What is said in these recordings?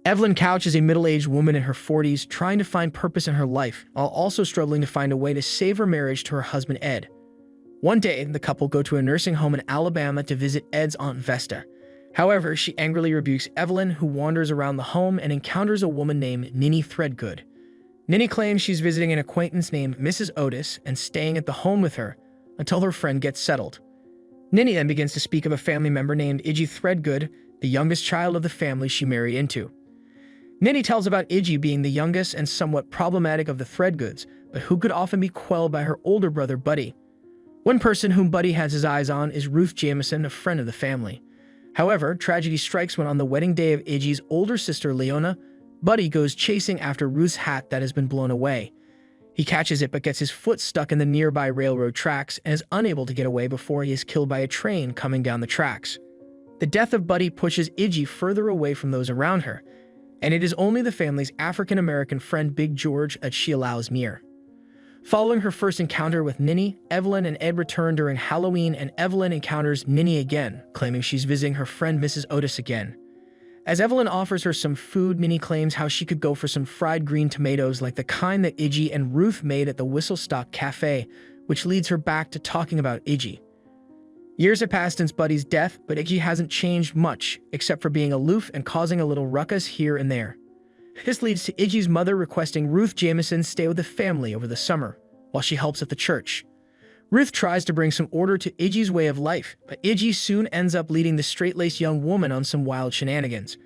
Evelyn Couch is a middle-aged woman in her 40s trying to find purpose in her life while also struggling to find a way to save her marriage to her husband Ed. One day, the couple go to a nursing home in Alabama to visit Ed's Aunt Vesta. However, she angrily rebukes Evelyn, who wanders around the home and encounters a woman named Ninny Threadgoode. Ninny claims she's visiting an acquaintance named Mrs. Otis and staying at the home with her until her friend gets settled. Ninny then begins to speak of a family member named Idgie Threadgoode, the youngest child of the family she married into. Ninny tells about Idgie being the youngest and somewhat problematic of the Threadgoodes, but who could often be quelled by her older brother Buddy. One person whom Buddy has his eyes on is Ruth Jamison, a friend of the family. However, tragedy strikes when on the wedding day of Idgie's older sister Leona, Buddy goes chasing after Ruth's hat that has been blown away. He catches it but gets his foot stuck in the nearby railroad tracks and is unable to get away before he is killed by a train coming down the tracks. The death of Buddy pushes Idgie further away from those around her, and it is only the family's African-American friend Big George that she allows near. Following her first encounter with Ninny, Evelyn and Ed return during Halloween, and Evelyn encounters Ninny again, claiming she's visiting her friend Mrs. Otis again. As Evelyn offers her some food, Ninny claims how she could go for some fried green tomatoes like the kind that Idgie and Ruth made at the Whistle Stop Cafe, which leads her back to talking about Idgie. Years have passed since Buddy's death, but Idgie hasn't changed much, except for being aloof and causing a little ruckus here and there. This leads to Idgie's mother requesting Ruth Jamison stay with the family over the summer, while she helps at the church. Ruth tries to bring some order to Idgie's way of life, but Idgie soon ends up leading the straight-laced young woman on some wild shenanigans.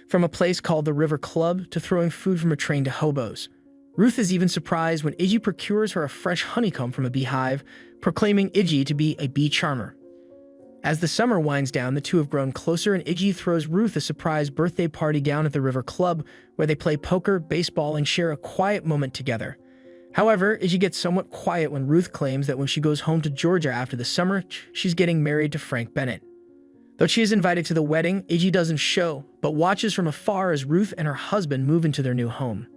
From a place called the River Club to throwing food from a train to hobos. Ruth is even surprised when Idgie procures her a fresh honeycomb from a beehive, proclaiming Idgie to be a bee charmer. As the summer winds down, the two have grown closer, and Idgie throws Ruth a surprise birthday party down at the River Club, where they play poker, baseball, and share a quiet moment together. However, Idgie gets somewhat quiet when Ruth claims that when she goes home to Georgia after the summer, she's getting married to Frank Bennett. Though she is invited to the wedding, Idgie doesn't show, but watches from afar as Ruth and her husband move into their new home.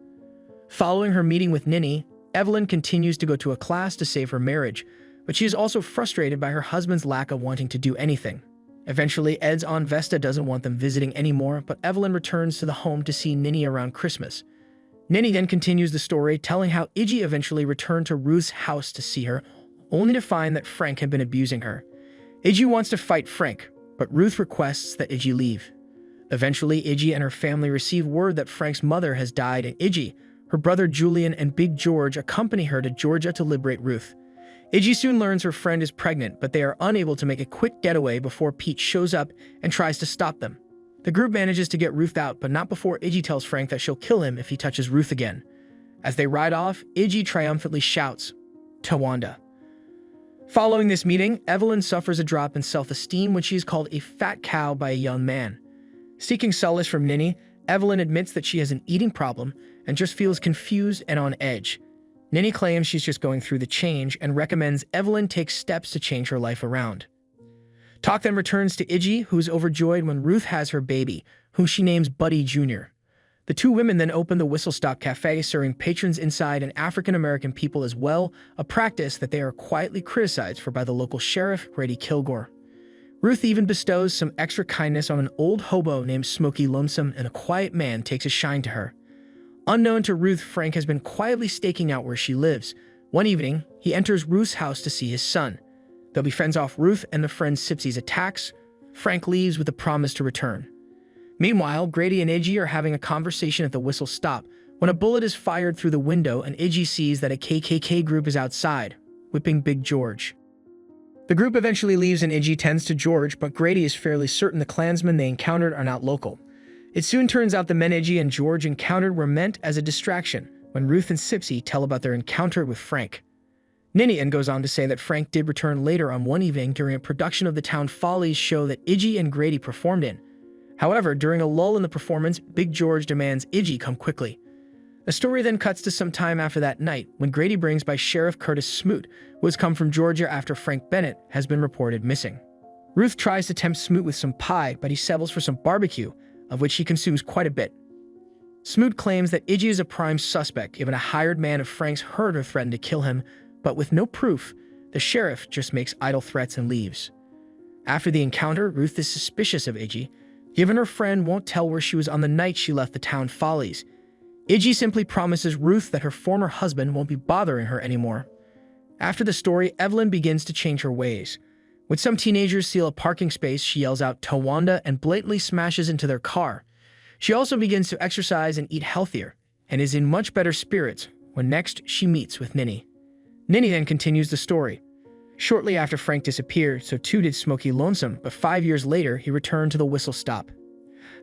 Following her meeting with Ninny, Evelyn continues to go to a class to save her marriage, but she is also frustrated by her husband's lack of wanting to do anything. Eventually, Ed's Aunt Vesta doesn't want them visiting anymore, but Evelyn returns to the home to see Ninny around Christmas. Ninny then continues the story, telling how Idgie eventually returned to Ruth's house to see her, only to find that Frank had been abusing her. Idgie wants to fight Frank, but Ruth requests that Idgie leave. Eventually, Idgie and her family receive word that Frank's mother has died, and Idgie, her brother Julian, and Big George accompany her to Georgia to liberate Ruth. Idgie soon learns her friend is pregnant, but they are unable to make a quick getaway before Pete shows up and tries to stop them. The group manages to get Ruth out, but not before Idgie tells Frank that she'll kill him if he touches Ruth again. As they ride off, Idgie triumphantly shouts, "Tawanda." Following this meeting, Evelyn suffers a drop in self-esteem when she is called a fat cow by a young man. Seeking solace from Ninny, Evelyn admits that she has an eating problem and just feels confused and on edge. Ninny claims she's just going through the change and recommends Evelyn take steps to change her life around. Talk then returns to Idgie, who is overjoyed when Ruth has her baby, whom she names Buddy Jr. The two women then open the Whistle Stop Cafe, serving patrons inside and African-American people as well, a practice that they are quietly criticized for by the local sheriff, Grady Kilgore. Ruth even bestows some extra kindness on an old hobo named Smokey Lonesome, and a quiet man takes a shine to her. Unknown to Ruth, Frank has been quietly staking out where she lives. One evening, he enters Ruth's house to see his son. Though he fends off Ruth and the friend Sipsy's attacks, Frank leaves with a promise to return. Meanwhile, Grady and Idgie are having a conversation at the Whistle Stop when a bullet is fired through the window and Idgie sees that a KKK group is outside, whipping Big George. The group eventually leaves and Idgie tends to George, but Grady is fairly certain the Klansmen they encountered are not local. It soon turns out the men Idgie and George encountered were meant as a distraction when Ruth and Sipsy tell about their encounter with Frank. Ninian goes on to say that Frank did return later on one evening during a production of the Town Follies show that Idgie and Grady performed in. However, during a lull in the performance, Big George demands Idgie come quickly. The story then cuts to some time after that night when Grady brings by Sheriff Curtis Smoot, who has come from Georgia after Frank Bennett has been reported missing. Ruth tries to tempt Smoot with some pie, but he settles for some barbecue, of which he consumes quite a bit. Smoot claims that Idgie is a prime suspect, given a hired man of Frank's heard her threaten to kill him, but with no proof, the sheriff just makes idle threats and leaves. After the encounter, Ruth is suspicious of Idgie, Given her friend won't tell where she was on the night she left the town Follies, Idgie simply promises Ruth that her former husband won't be bothering her anymore. After the story, Evelyn begins to change her ways. When some teenagers steal a parking space, she yells out "Tawanda" and blatantly smashes into their car. She also begins to exercise and eat healthier, and is in much better spirits when next she meets with Ninny. Ninny then continues the story. Shortly after Frank disappeared, so too did Smokey Lonesome, but 5 years later, he returned to the whistle stop.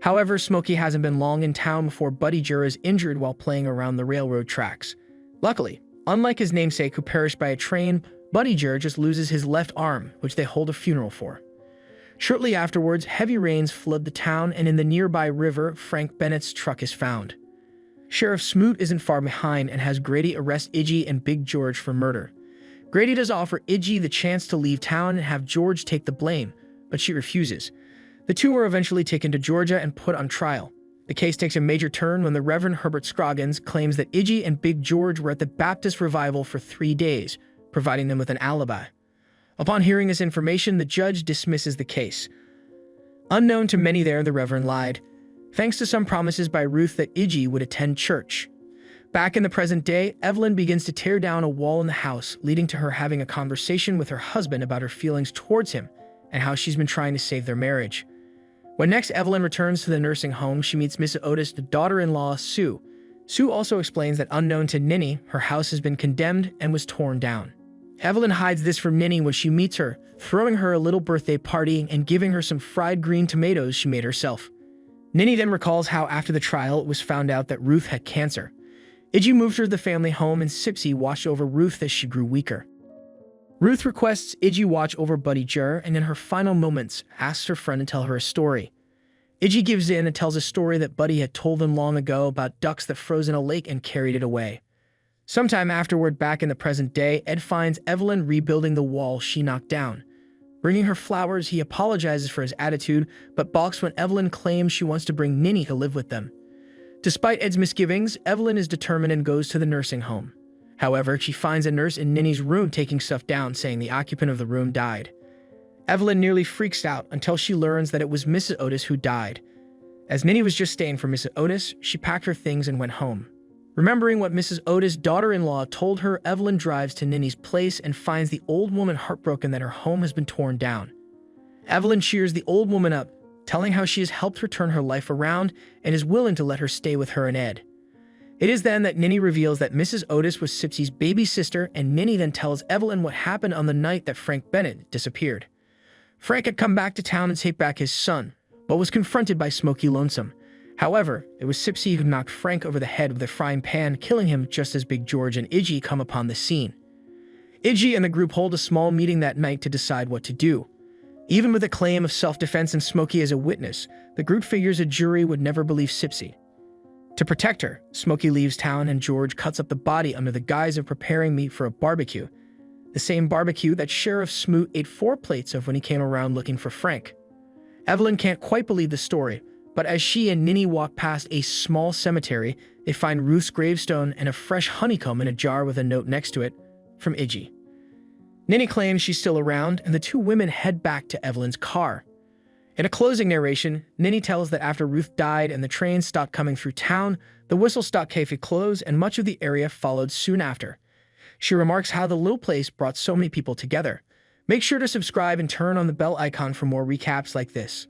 However, Smokey hasn't been long in town before Buddy Jur is injured while playing around the railroad tracks. Luckily, unlike his namesake who perished by a train, Buddy Jur just loses his left arm, which they hold a funeral for. Shortly afterwards, heavy rains flood the town, and in the nearby river, Frank Bennett's truck is found. Sheriff Smoot isn't far behind and has Grady arrest Idgie and Big George for murder. Grady does offer Idgie the chance to leave town and have George take the blame, but she refuses. The two are eventually taken to Georgia and put on trial. The case takes a major turn when the Reverend Herbert Scroggins claims that Idgie and Big George were at the Baptist revival for 3 days, providing them with an alibi. Upon hearing this information, the judge dismisses the case. Unknown to many there, the Reverend lied, thanks to some promises by Ruth that Idgie would attend church. Back in the present day, Evelyn begins to tear down a wall in the house, leading to her having a conversation with her husband about her feelings towards him and how she's been trying to save their marriage. When next Evelyn returns to the nursing home, she meets Miss Otis' daughter-in-law, Sue. Sue also explains that unknown to Ninny, her house has been condemned and was torn down. Evelyn hides this from Ninny when she meets her, throwing her a little birthday party and giving her some fried green tomatoes she made herself. Ninny then recalls how after the trial it was found out that Ruth had cancer. Idgie moved her to the family home and Sipsy watched over Ruth as she grew weaker. Ruth requests Idgie watch over Buddy Jur and in her final moments asks her friend to tell her a story. Idgie gives in and tells a story that Buddy had told them long ago about ducks that froze in a lake and carried it away. Sometime afterward, back in the present day, Ed finds Evelyn rebuilding the wall she knocked down. Bringing her flowers, he apologizes for his attitude, but balks when Evelyn claims she wants to bring Ninny to live with them. Despite Ed's misgivings, Evelyn is determined and goes to the nursing home. However, she finds a nurse in Ninny's room taking stuff down, saying the occupant of the room died. Evelyn nearly freaks out until she learns that it was Mrs. Otis who died. As Ninny was just staying for Mrs. Otis, she packed her things and went home. Remembering what Mrs. Otis' daughter-in-law told her, Evelyn drives to Ninny's place and finds the old woman heartbroken that her home has been torn down. Evelyn cheers the old woman up, telling how she has helped her turn her life around and is willing to let her stay with her and Ed. It is then that Ninny reveals that Mrs. Otis was Sipsy's baby sister, and Ninny then tells Evelyn what happened on the night that Frank Bennett disappeared. Frank had come back to town to take back his son, but was confronted by Smokey Lonesome. However, it was Sipsy who knocked Frank over the head with a frying pan, killing him just as Big George and Idgie come upon the scene. Idgie and the group hold a small meeting that night to decide what to do. Even with a claim of self-defense and Smokey as a witness, the group figures a jury would never believe Sipsy. To protect her, Smokey leaves town and George cuts up the body under the guise of preparing meat for a barbecue. The same barbecue that Sheriff Smoot ate 4 plates of when he came around looking for Frank. Evelyn can't quite believe the story, but as she and Ninny walk past a small cemetery, they find Ruth's gravestone and a fresh honeycomb in a jar with a note next to it from Idgie. Ninny claims she's still around, and the two women head back to Evelyn's car. In a closing narration, Ninny tells that after Ruth died and the train stopped coming through town, the Whistle Stop Cafe closed and much of the area followed soon after. She remarks how the little place brought so many people together. Make sure to subscribe and turn on the bell icon for more recaps like this.